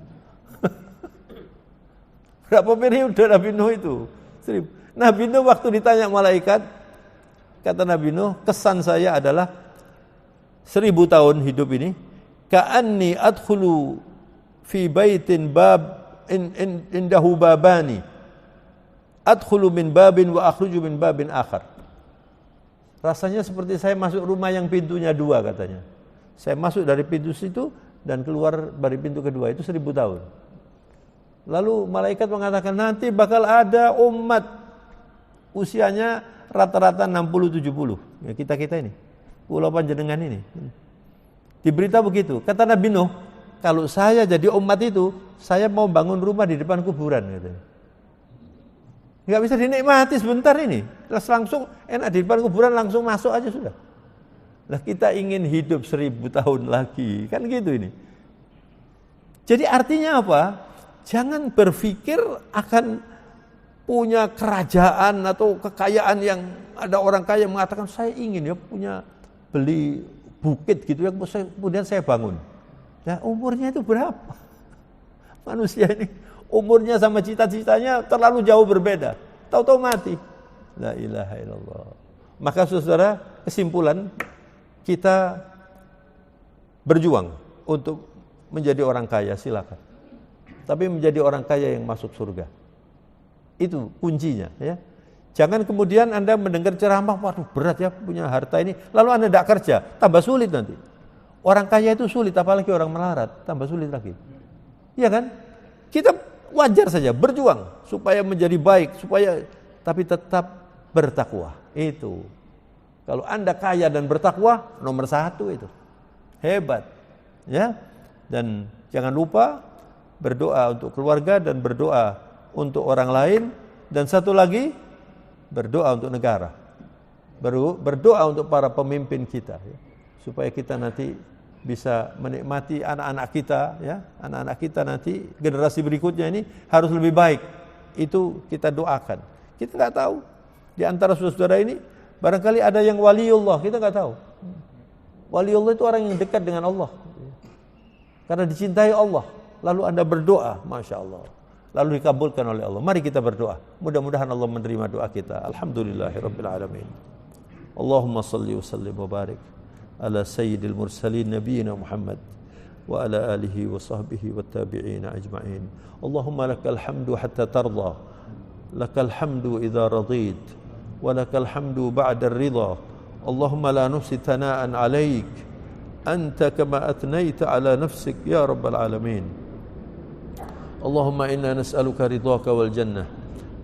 Berapa periode Nabi Nuh itu? 1000. Nabi Nuh waktu ditanya malaikat, kata Nabi Nuh, kesan saya adalah 1000 tahun hidup ini, ka'anni adkhulu fi baitin indahu babani, adkhulu min babin wa akhruju min babin akhar. Rasanya seperti saya masuk rumah yang pintunya 2 katanya. Saya masuk dari pintu situ dan keluar dari pintu kedua, itu 1000 tahun. Lalu malaikat mengatakan nanti bakal ada umat usianya rata-rata 60-70. Ya kita ini. Pulau Panjenengan ini. Diberita begitu. Kata Nabi Nuh, kalau saya jadi umat itu, saya mau bangun rumah di depan kuburan katanya. Enggak bisa dinikmati sebentar ini. Terus langsung enak di depan kuburan, langsung masuk aja sudah. Lah kita ingin hidup 1000 tahun lagi, kan gitu ini. Jadi artinya apa? Jangan berpikir akan punya kerajaan atau kekayaan yang ada orang kaya mengatakan saya ingin ya punya beli bukit gitu yang kemudian saya bangun. Nah, umurnya itu berapa? Manusia ini umurnya sama cita-citanya terlalu jauh berbeda. Tahu-tahu mati. La ilaha illallah. Maka saudara, kesimpulan kita berjuang untuk menjadi orang kaya, silakan. Tapi menjadi orang kaya yang masuk surga. Itu kuncinya ya. Jangan kemudian Anda mendengar ceramah, waduh berat ya punya harta ini, lalu Anda tidak kerja, tambah sulit nanti. Orang kaya itu sulit, apalagi orang melarat, tambah sulit lagi. Iya kan? Kita wajar saja berjuang supaya menjadi baik, tapi tetap bertakwa. Itu. Kalau Anda kaya dan bertakwa, nomor 1 itu. Hebat. Ya. Dan jangan lupa berdoa untuk keluarga dan berdoa untuk orang lain, dan satu lagi berdoa untuk negara. Berdoa untuk para pemimpin kita ya, supaya kita nanti bisa menikmati anak-anak kita ya, anak-anak kita nanti generasi berikutnya ini harus lebih baik. Itu kita doakan. Kita enggak tahu di antara saudara ini barangkali ada yang waliullah, kita enggak tahu. Waliullah itu orang yang dekat dengan Allah. Karena dicintai Allah, lalu Anda berdoa, Masya Allah, lalu dikabulkan oleh Allah. Mari kita berdoa, mudah-mudahan Allah menerima doa kita. Alhamdulillahirabbil alamin. Allahumma salli wa sallim wa barik ala sayyidil mursalin nabiyina Muhammad wa ala alihi wa sahbihi wa tabi'in ajma'in. Allahumma lakal hamdu hatta tarda, lakal hamdu idza radid, wa lakal hamdu ba'da ar-ridha. Allahumma la nuhsi thana'an 'alaik anta kama atnaita 'ala nafsik ya rabbal alamin. Allahumma inna nas'aluka ridhaka wal jannah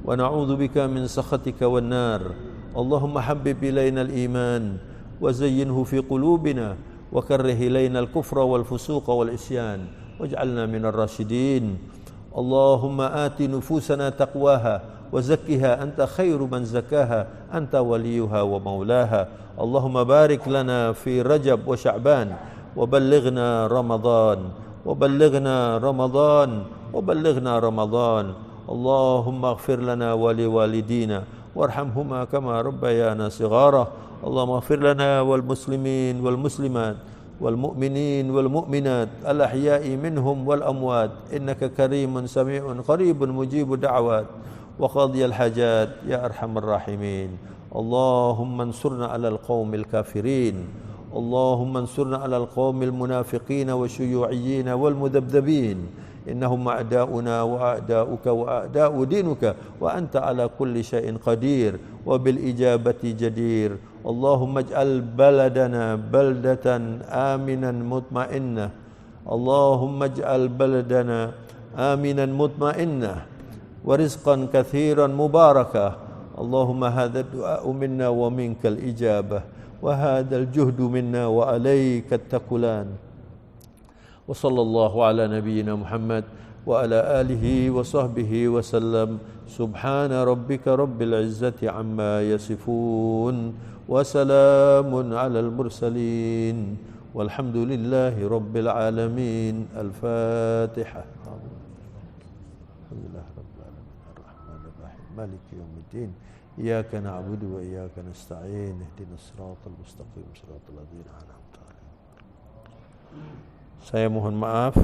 wa na'udzu bika min sakhatika wan nar. Allahumma habbib ilaina al-iman wa zayyinhu fi qulubina wa karrih ilaina al-kufra wal fusuqa wal isyan waj'alna minar rasyidin. Allahumma ati nufusana taqwaha wa zakkiha anta khairu man zakkaha anta waliyuha wa maulaha. Allahumma barik lana fi Rajab wa Sya'ban wa ballighna Ramadan wa ballighna Ramadan wa ballighna Ramadan. Allahumma ighfir lana wa liwalidina warhamhuma kama rabbayana shighara. Allahumma ighfir lana wal muslimin wal muslimat wal mu'minin wal mu'minat al ahya'i minhum wal amwat innaka karimun sami'un qaribun mujibud da'wat wa qadiyal hajat ya arhamar rahimin. Allahumma ansurna 'alal qaumil kafirin. Allahumma ansurna 'alal qaumil munafiqin wa syuyu'iyyin wal mudabdabin. Innahum a'da'una wa a'da'uka wa a'da'u dinuka wa anta 'ala kulli syai'in qadir wa bil ijabati jadir. Allahumma ij'al baladana baldatan aminan mutmainnah. Allahumma ij'al baladana aminan mutmainnah wa rizqan katsiran mubarakah. Allahumma hadha ad-du'a minna wa minkal ijabah wa hadzal juhdu minna wa alayka at-takulan. Wa sallallahu ala nabiyyina Muhammad wa ala alihi wa sahbihi wa sallam. Subhana rabbika rabbil izzati amma yasifun wa salamun alal mursalin walhamdulillahi rabbil alamin. Al-Fatihah. Alhamdulillah rabbil alamin arrahmanir rahim maliki yaumiddin iyyaka na'budu wa iyyaka nasta'in ihdinas siratal mustaqim siratal ladzina an'amta 'alaihim. Saya mohon maaf,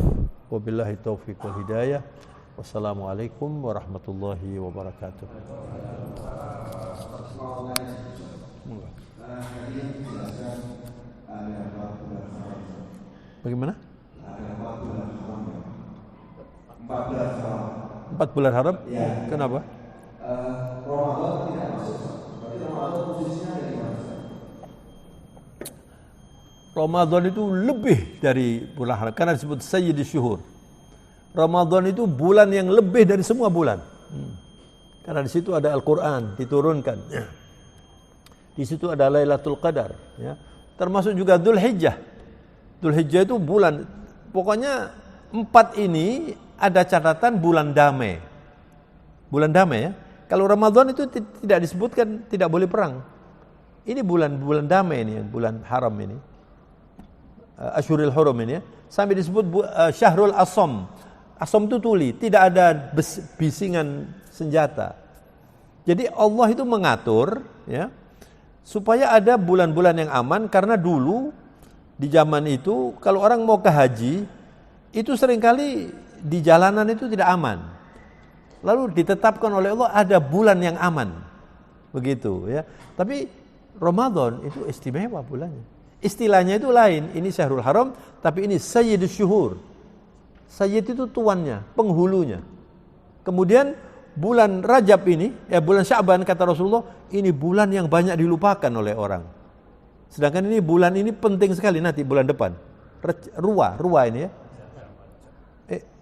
wabillahi taufiq wal hidayah. Wassalamualaikum warahmatullahi wabarakatuh. Bagaimana? 4 bulan haram? Ya. Kenapa? Ramadan tidak masuk. Berarti Ramadan posisinya ada di mana? Ramadan itu lebih dari bulan haram karena disebut sayyidus syuhur. Ramadan itu bulan yang lebih dari semua bulan. Karena di situ ada Al-Qur'an diturunkan. Di situ ada Lailatul Qadar, ya. Termasuk juga Dzulhijjah. Dzulhijjah itu bulan, pokoknya 4 ini ada catatan bulan damai. Bulan damai, ya. Kalau Ramadan itu tidak disebutkan tidak boleh perang. Ini bulan damai ini, bulan haram ini. Asyhurul Hurum ini, ya. Sampai disebut Syahrul Asham. Asham itu tuli, tidak ada bisingan senjata. Jadi Allah itu mengatur, ya, supaya ada bulan-bulan yang aman. Karena dulu di zaman itu kalau orang mau ke haji itu seringkali di jalanan itu tidak aman. Lalu ditetapkan oleh Allah ada bulan yang aman, begitu, ya. Tapi Ramadan itu istimewa bulannya. Istilahnya itu lain. Ini Syahrul Haram, tapi ini Sayyidus Syuhur. Sayyid itu tuannya, penghulunya. Kemudian bulan Rajab ini, ya bulan Sya'ban kata Rasulullah, ini bulan yang banyak dilupakan oleh orang. Sedangkan ini bulan ini penting sekali nanti bulan depan. Ruwa ini, ya.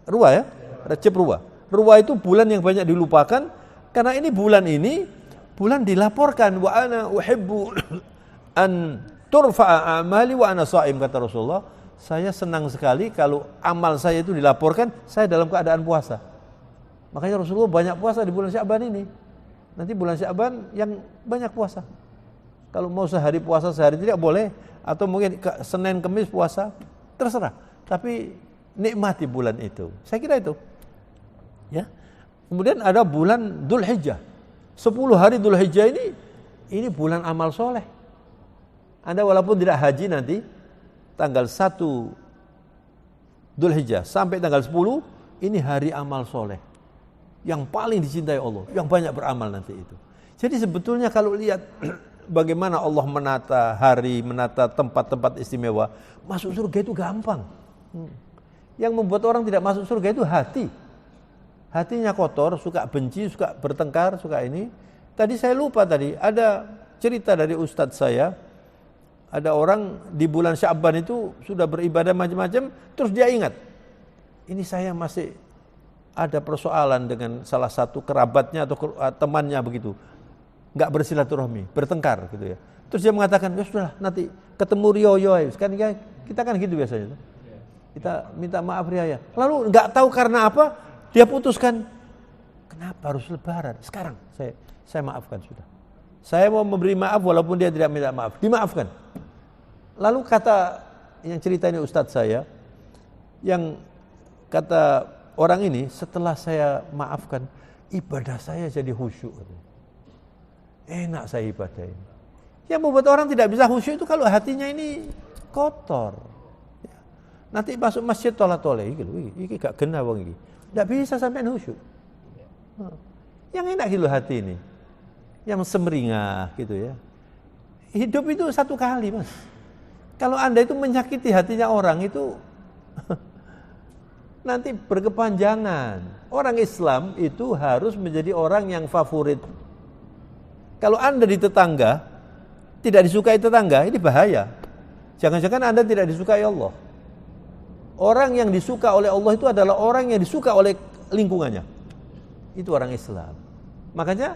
Ruwa, ya. Rajab Ruwa. Ruwa itu bulan yang banyak dilupakan karena ini bulan dilaporkan wa ana uhibbu an turfa'a amali wa ana sha'im kata Rasulullah. Saya senang sekali kalau amal saya itu dilaporkan saya dalam keadaan puasa. Makanya Rasulullah banyak puasa di bulan Sya'ban ini. Nanti bulan Sya'ban yang banyak puasa. Kalau mau sehari puasa sehari tidak boleh, atau mungkin Senin Kamis puasa, terserah. Tapi nikmati bulan itu. Saya kira itu. Ya. Kemudian ada bulan Dzulhijjah. 10 hari Dzulhijjah ini bulan amal soleh. Anda walaupun tidak haji nanti tanggal 1 Dzulhijjah sampai tanggal 10 ini hari amal soleh yang paling dicintai Allah, yang banyak beramal nanti itu. Jadi sebetulnya kalau lihat bagaimana Allah menata hari, menata tempat-tempat istimewa, masuk surga itu gampang. Yang membuat orang tidak masuk surga itu hati. Hatinya kotor, suka benci, suka bertengkar, suka ini. Tadi saya lupa tadi, ada cerita dari ustadz saya, Ada orang di bulan Sya'ban itu sudah beribadah macam-macam, terus dia ingat, ini saya masih ada persoalan dengan salah satu kerabatnya atau temannya begitu, nggak bersilaturahmi, bertengkar gitu ya. Terus dia mengatakan, ya sudah, nanti ketemu Rio, kan kita kan gitu biasanya. Kita minta maaf Ria. Lalu nggak tahu karena apa, dia putuskan, kenapa harus lebaran? Sekarang saya maafkan sudah. Saya mau memberi maaf walaupun dia tidak minta maaf, dimaafkan. Lalu kata yang cerita ini Ustadz saya, yang kata orang ini, setelah saya maafkan, ibadah saya jadi khusyuk. Enak saya ibadah ini. Yang membuat orang tidak bisa khusyuk itu kalau hatinya ini kotor. Nanti masuk masjid tolak-tolak, ini gak kena wong ini. Tidak bisa sampai khusyuk. Yang enak gitu hati ini, yang semeringah gitu ya. Hidup itu satu kali, Mas. Kalau Anda itu menyakiti hatinya orang itu nanti berkepanjangan. Orang Islam itu harus menjadi orang yang favorit. Kalau Anda di tetangga tidak disukai tetangga, ini bahaya. Jangan-jangan Anda tidak disukai Allah. Orang yang disuka oleh Allah itu adalah orang yang disuka oleh lingkungannya. Itu orang Islam. Makanya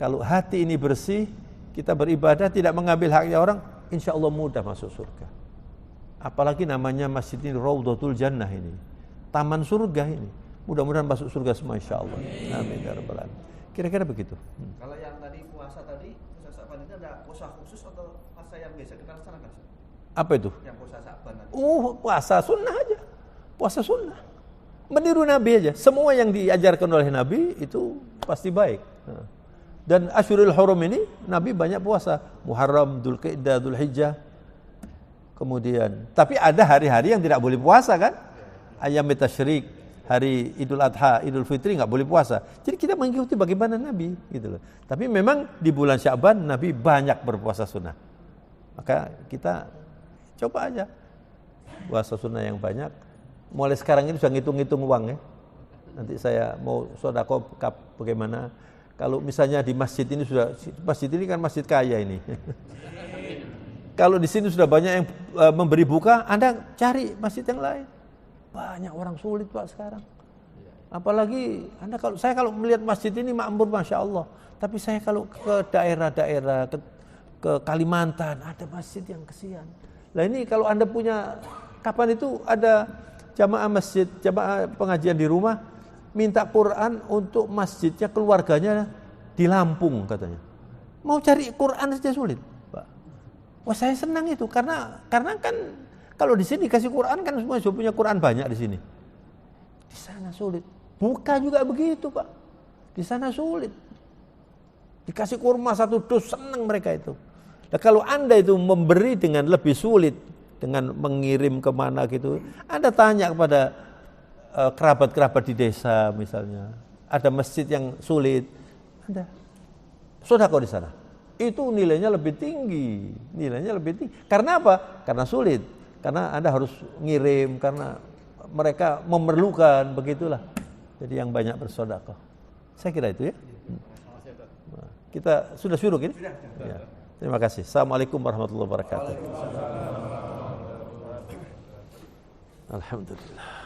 kalau hati ini bersih, kita beribadah tidak mengambil haknya orang, insya Allah mudah masuk surga. Apalagi namanya masjid ini Raudhatul Jannah ini, taman surga ini. Mudah-mudahan masuk surga semua insya Allah. Amin ya rabbal alamin. Kira-kira begitu. Kalau yang tadi puasa Sya'ban itu ada puasa khusus atau puasa yang biasa kita laksanakan? Apa itu? Yang puasa Sya'ban tadi. Puasa sunnah aja. Puasa sunnah. Meniru Nabi aja. Semua yang diajarkan oleh Nabi itu pasti baik. Dan Asyurul Hurum ini Nabi banyak puasa. Muharram, Dzulqa'dah, Dzulhijjah. Kemudian, tapi ada hari-hari yang tidak boleh puasa kan? Ayam tasyrik, hari Idul Adha, Idul Fitri nggak boleh puasa. Jadi kita mengikuti bagaimana Nabi gitu loh. Tapi memang di bulan Sya'ban Nabi banyak berpuasa sunnah. Maka kita coba aja puasa sunnah yang banyak. Mulai sekarang ini sudah ngitung-ngitung uang ya. Nanti saya mau sedekah bagaimana? Kalau misalnya di masjid ini masjid ini kan masjid kaya ini. Kalau di sini sudah banyak yang memberi buka, Anda cari masjid yang lain. Banyak orang sulit Pak sekarang. Apalagi saya kalau melihat masjid ini makmur Masya Allah. Tapi saya kalau ke daerah-daerah, ke Kalimantan, ada masjid yang kesian. Nah ini kalau Anda punya, kapan itu ada jamaah masjid, jamaah pengajian di rumah, minta Quran untuk masjidnya, keluarganya di Lampung katanya. Mau cari Quran saja sulit. Wah saya senang itu karena kan kalau di sini kasih Quran kan semua sudah punya Quran banyak di sini. Di sana sulit. Buka juga begitu Pak. Di sana sulit. Dikasih kurma 1 dus senang mereka itu. Nah, kalau Anda itu memberi dengan lebih sulit, dengan mengirim kemana gitu, Anda tanya kepada kerabat-kerabat di desa misalnya, ada masjid yang sulit, Anda sedekah di sana. Itu nilainya lebih tinggi. Karena apa? Karena sulit. Karena Anda harus ngirim, karena mereka memerlukan, begitulah. Jadi yang banyak bersedekah. Saya kira itu ya. Kita sudah syuruk ini? Ya. Terima kasih. Assalamualaikum warahmatullahi wabarakatuh. Alhamdulillah.